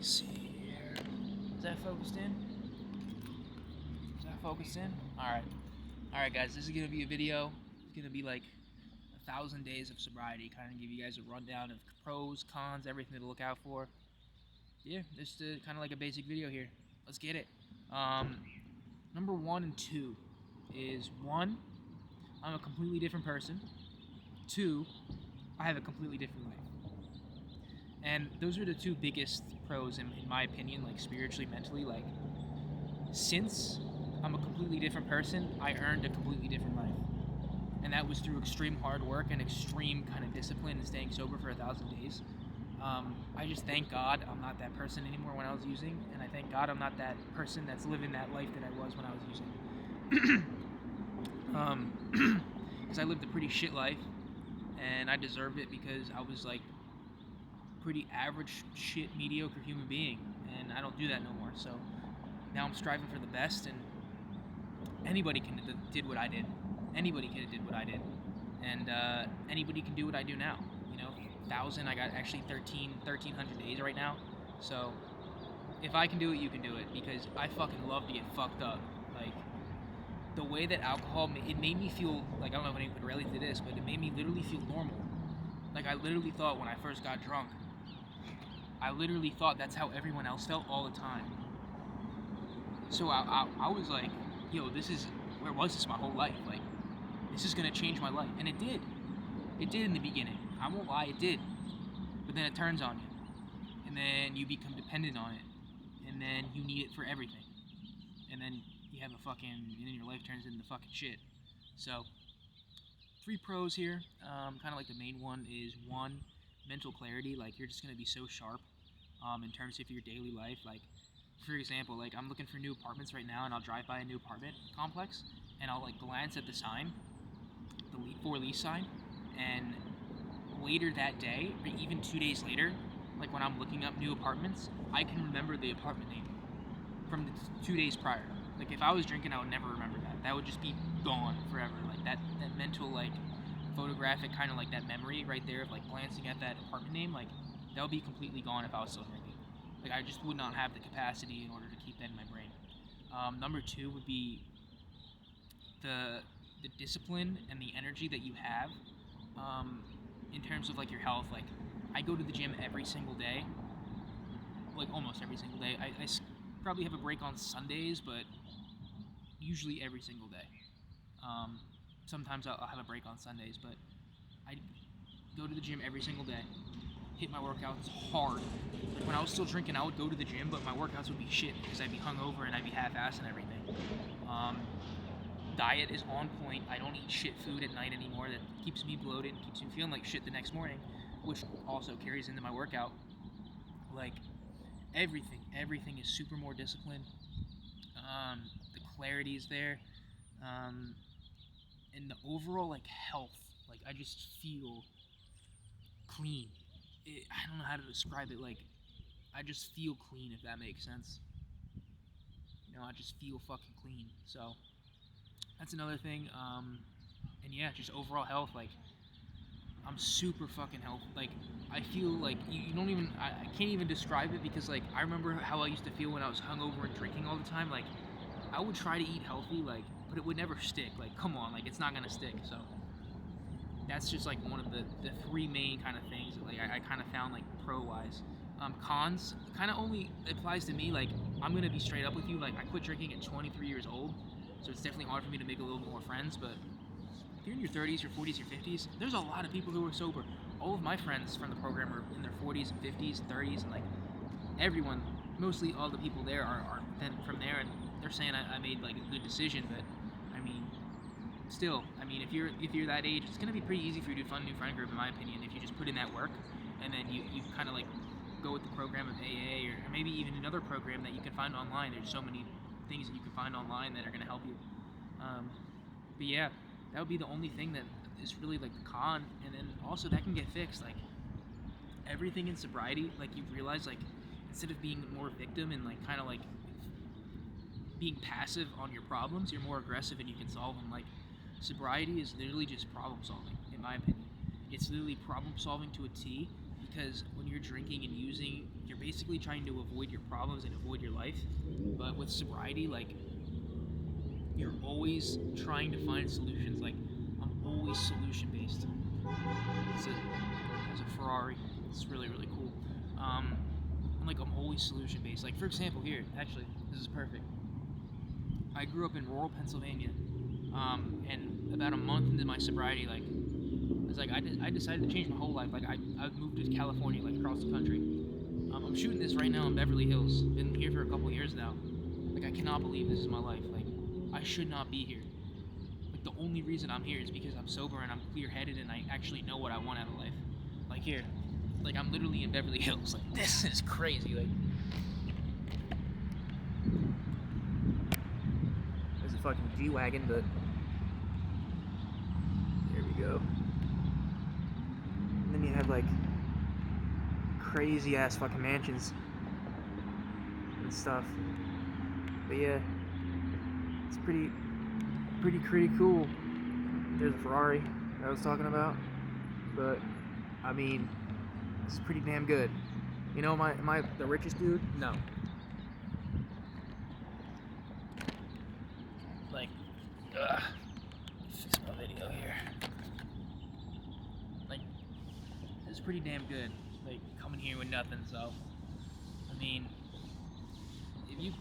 see here. Is that focused in? Is that focused in? Alright guys, this is going to be a video. It's going to be like 1,000 days of sobriety, kind of give you guys a rundown of pros, cons, everything to look out for. Yeah, just kind of like a basic video here. Let's get it. Number 1 and 2 is 1, I'm a completely different person. 2, I have a completely different life. And those are the two biggest pros in my opinion, like spiritually, mentally. Like, since I'm a completely different person, I earned a completely different life. And that was through extreme hard work and extreme kind of discipline and staying sober for 1,000 days. I just thank God I'm not that person anymore when I was using, and I thank God I'm not that person that's living that life that I was when I was using. Because I lived a pretty shit life, and I deserved it because I was like pretty average, shit, mediocre human being, and I don't do that no more. So now I'm striving for the best, and anybody did what I did. Anybody could have did what I did, and anybody can do what I do now. You know, 1,000. I got actually 1,300 days right now. So if I can do it, you can do it, because I fucking love to get fucked up. Like, the way that alcohol, it made me feel like, I don't know if anyone could relate to this, but it made me literally feel normal. Like, I literally thought when I first got drunk, I literally thought that's how everyone else felt all the time. So I was like, yo, where was this my whole life? Like, this is gonna change my life. And it did. It did in the beginning. I won't lie, it did. But then it turns on you. And then you become dependent on it. And then you need it for everything. And then you have and then your life turns into fucking shit. So, 3 pros here. Kind of like the main one is 1, mental clarity. Like, you're just gonna be so sharp in terms of your daily life. Like, for example, like, I'm looking for new apartments right now, and I'll drive by a new apartment complex, and I'll like glance at the sign, the for lease sign, and later that day, or even 2 days later, like when I'm looking up new apartments, I can remember the apartment name from the 2 days prior. Like, if I was drinking, I would never remember that. That would just be gone forever. Like, that mental, like, photographic kind of like that memory right there of like glancing at that apartment name, like, that would be completely gone if I was still drinking. Like, I just would not have the capacity in order to keep that in my brain. Number 2 would be the discipline and the energy that you have in terms of like your health. Like, I go to the gym every single day, like almost every single day. I probably have a break on Sundays, but usually every single day. Sometimes I'll have a break on Sundays, but I go to the gym every single day, hit my workouts hard. Like, when I was still drinking, I would go to the gym, but my workouts would be shit because I'd be hungover and I'd be half-assed and everything. Diet is on point. I don't eat shit food at night anymore. That keeps me bloated and keeps me feeling like shit the next morning, which also carries into my workout. Like, everything is super more disciplined. The clarity is there. And the overall, like, health, like, I just feel clean. I don't know how to describe it. Like, I just feel clean, if that makes sense. You know, I just feel fucking clean. So that's another thing. And yeah, just overall health. Like, I'm super fucking healthy. Like, I feel like you don't even, I can't even describe it, because like, I remember how I used to feel when I was hungover and drinking all the time. Like, I would try to eat healthy, like, but it would never stick. Like, come on, like, it's not gonna stick. So that's just like one of the 3 main kind of things that, like, I kind of found, like, pro-wise. Cons kind of only applies to me. Like, I'm gonna be straight up with you. Like, I quit drinking at 23 years old, so it's definitely hard for me to make a little bit more friends. But if you're in your 30s, your 40s, your 50s, there's a lot of people who are sober. All of my friends from the program are in their 40s and 50s and 30s, and like, everyone, mostly all the people there are from there, and they're saying I made like a good decision. But I mean, still, I mean, if you're that age, it's gonna be pretty easy for you to find a new friend group, in my opinion, if you just put in that work, and then you kind of like go with the program of AA, or maybe even another program that you can find online. There's so many things that you can find online that are gonna help you. But yeah, that would be the only thing that is really like the con. And then also, that can get fixed. Like, everything in sobriety, like, you realize, like, instead of being more victim and like kind of like being passive on your problems, you're more aggressive and you can solve them. Like, sobriety is literally just problem solving, in my opinion. It's literally problem solving to a T, because when you're drinking and using, you're basically trying to avoid your problems and avoid your life. But with sobriety, like, you're always trying to find solutions. Like, I'm always solution based. It's a Ferrari. It's really, really cool. And like, I'm always solution based. Like, for example, here, actually, this is perfect. I grew up in rural Pennsylvania, and about a month into my sobriety, like, it's like I decided to change my whole life. Like, I moved to California, like, across the country. I'm shooting this right now in Beverly Hills. Been here for a couple years now. Like, I cannot believe this is my life. Like, I should not be here. Like, the only reason I'm here is because I'm sober and I'm clear-headed and I actually know what I want out of life. Like, here, like, I'm literally in Beverly Hills. Like, this is crazy. Like, there's a fucking G-Wagon, but there we go. And then you have, like, crazy ass fucking mansions and stuff. But yeah, it's pretty cool. There's a Ferrari that I was talking about, but I mean, it's pretty damn good. You know, am I the richest dude? No. Like, fix my video here. Like, it's pretty damn good. Like, coming here with nothing, so I mean,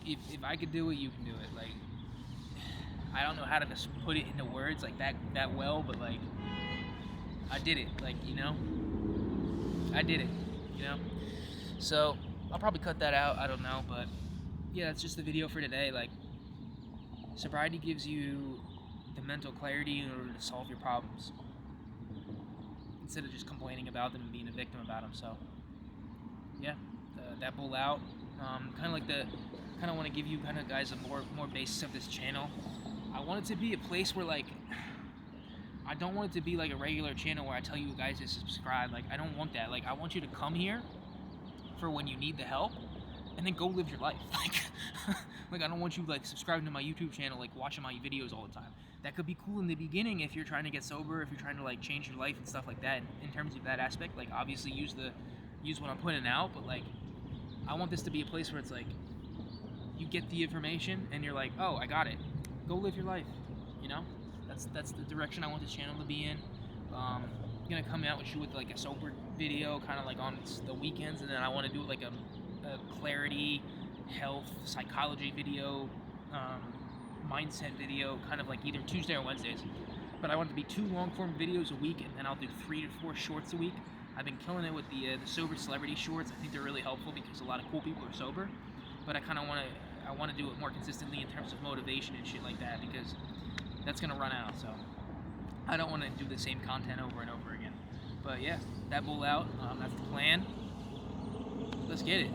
if I could do it, you can do it. Like, I don't know how to just put it into words like that well, but like, I did it. Like, you know, I did it. You know, so I'll probably cut that out. I don't know, but yeah, that's just the video for today. Like, sobriety gives you the mental clarity in order to solve your problems, instead of just complaining about them and being a victim about them. So yeah, that bull out. Kind of want to give you guys a more basis of this channel. I want it to be a place where, like, I don't want it to be like a regular channel where I tell you guys to subscribe. Like, I don't want that. Like, I want you to come here for when you need the help and then go live your life. Like I don't want you, like, subscribing to my YouTube channel, like, watching my videos all the time. That could be cool in the beginning if you're trying to get sober, if you're trying to, like, change your life and stuff like that. In terms of that aspect, like, obviously use what I'm putting out, but, like, I want this to be a place where it's like, you get the information and you're like, oh, I got it. Go live your life. You know, that's the direction I want this channel to be in. I'm gonna come out with like a sober video, kind of like on the weekends, and then I want to do like a clarity, health, psychology video, mindset video, kind of like either Tuesday or Wednesdays. But I want it to be 2 long-form videos a week, and then I'll do 3 to 4 shorts a week. I've been killing it with the sober celebrity shorts. I think they're really helpful because a lot of cool people are sober. But I kind of want to do it more consistently in terms of motivation and shit like that, because that's gonna run out. So I don't want to do the same content over and over again. But yeah, that bull out. That's the plan. Let's get it.